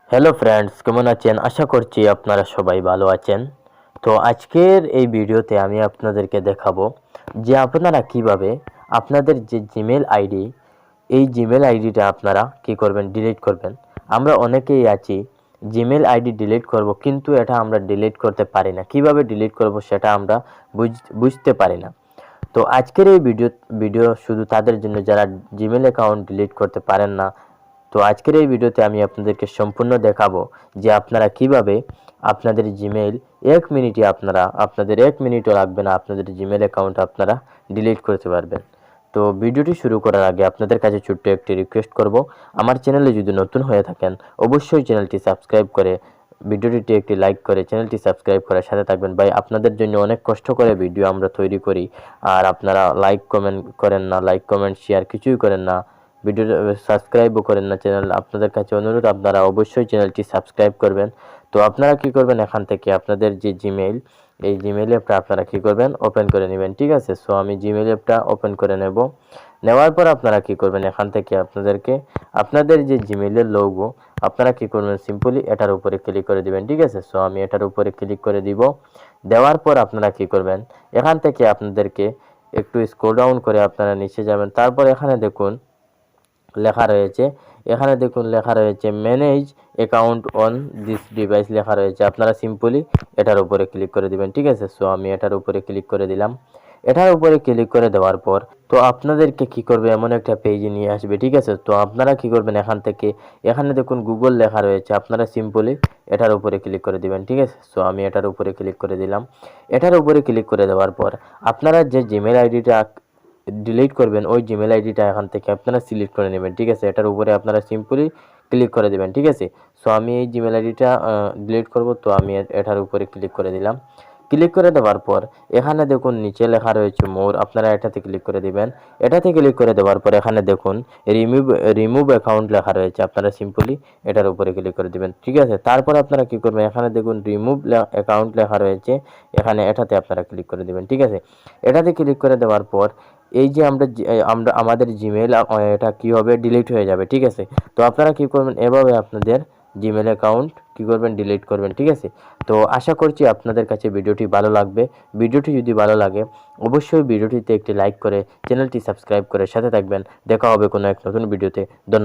Hello friends, কেমন আছেন? আশা করছি আপনারা সবাই ভালো আছেন। তো আজকের এই ভিডিওতে আমি আপনাদেরকে দেখাবো যে আপনারা কিভাবে আপনাদের যে জিমেল আইডি, এই জিমেল আইডিটা আপনারা কি করবেন, ডিলিট করবেন। আমরা অনেকেই আছি জিমেল আইডি ডিলিট করব, কিন্তু এটা আমরা ডিলিট করতে পারি না। কিভাবে ডিলিট করব সেটা আমরা বুঝতে পারি না। তো আজকের এই ভিডিও শুধু তাদের জন্য যারা জিমেল অ্যাকাউন্ট ডিলিট করতে পারেন না। তো আজকের এই ভিডিওতে আমি আপনাদেরকে সম্পূর্ণ দেখাবো যে আপনারা কিভাবে আপনাদের জিমেইল আপনাদের 1 মিনিটও লাগবে না, আপনাদের জিমেইল অ্যাকাউন্ট আপনারা ডিলিট করতে পারবেন। তো ভিডিওটি শুরু করার আগে আপনাদের কাছে ছোট্ট একটি রিকোয়েস্ট করব, আমার চ্যানেলে যদি নতুন হয়ে থাকেন অবশ্যই চ্যানেলটি সাবস্ক্রাইব করে ভিডিওটিতে একটি লাইক করে চ্যানেলটি সাবস্ক্রাইব করার সাথে থাকবেন। ভাই, আপনাদের জন্য অনেক কষ্ট করে ভিডিও আমরা তৈরি করি, আর আপনারা লাইক কমেন্ট করেন না, লাইক কমেন্ট শেয়ার কিছুই করেন না, ভিডিও সাবস্ক্রাইবও করেন না। চ্যানেল আপনাদের কাছে অনুরোধ, আপনারা অবশ্যই চ্যানেলটি সাবস্ক্রাইব করবেন। তো আপনারা কি করবেন, এখান থেকে আপনাদের যে জিমেইল, এই জিমেইল অ্যাপটা আপনারা কি করবেন, ওপেন করে নেবেন। ঠিক আছে, সো আমি জিমেইল অ্যাপটা ওপেন করে নেব। নেওয়ার পর আপনারা কি করবেন, এখান থেকে আপনাদের যে জিমেইলের লোগো আপনারা কি করবেন, সিম্পলি এটার উপরে ক্লিক করে দিবেন। ঠিক আছে, সো আমি এটার উপরে ক্লিক করে দিব। দেওয়ার পর আপনারা কি করবেন, এখান থেকে আপনাদেরকে একটু স্ক্রল ডাউন করে আপনারা নিচে যাবেন। তারপর লেখা রয়েছে manage account on this device লেখা রয়েছে। আপনারা সিম্পলি এটার উপরে ক্লিক করে দিবেন। ঠিক আছে, সো আমি এটার উপরে ক্লিক করে দিলাম। এটার উপরে ক্লিক করে দেওয়ার পর তো আপনাদেরকে কি করবে, এমন একটা পেজে নিয়ে আসবে। ঠিক আছে, তো আপনারা কি করবেন, এখানে দেখুন গুগল লেখা রয়েছে, আপনারা সিম্পলি এটার উপরে ক্লিক করে দিবেন। ঠিক আছে, সো আমি এটার উপরে ক্লিক করে দিলাম। এটার উপরে ক্লিক করে দেওয়ার পর আপনারা যে জিমেল আইডিটা ডিলিট করবেন, ওই জিমেল আইডিটা এখান থেকে আপনারা সিলেক্ট করে নেবেন। ঠিক আছে, এটার উপরে আপনারা সিম্পলি ক্লিক করে দেবেন। ঠিক আছে, সো আমি এই জিমেল আইডিটা ডিলিট করব, তো আমি এটার উপরে ক্লিক করে দিলাম। ক্লিক করে দেওয়ার পর এখানে দেখুন নিচে লেখা রয়েছে মোর, আপনারা এটাতে ক্লিক করে দিবেন। এটাতে ক্লিক করে দেওয়ার পর এখানে দেখুন রিমুভ অ্যাকাউন্ট লেখা রয়েছে, আপনারা সিম্পলি এটার উপরে ক্লিক করে দিবেন। ঠিক আছে, তারপর আপনারা কি করবেন, এখানে দেখুন রিমুভ অ্যাকাউন্ট লেখা রয়েছে, এটাতে আপনারা ক্লিক করে দিবেন। ঠিক আছে, এটাতে ক্লিক করে দেওয়ার পর এই যে আমাদের জিমেল এটা কি হবে, ডিলিট হয়ে যাবে। ঠিক আছে, তো আপনারা কি করবেন, এভাবে আপনাদের জিমেল অ্যাকাউন্ট কি করবেন, ডিলিট করবেন। ঠিক আছে, তো আশা করছি আপনাদের কাছে ভিডিওটি ভালো লাগবে। ভিডিওটি যদি ভালো লাগে অবশ্যই ভিডিওটিতে একটি লাইক করে চ্যানেলটি সাবস্ক্রাইব করে সাথে থাকবেন। দেখা হবে কোনো এক নতুন ভিডিওতে। ধন্যবাদ।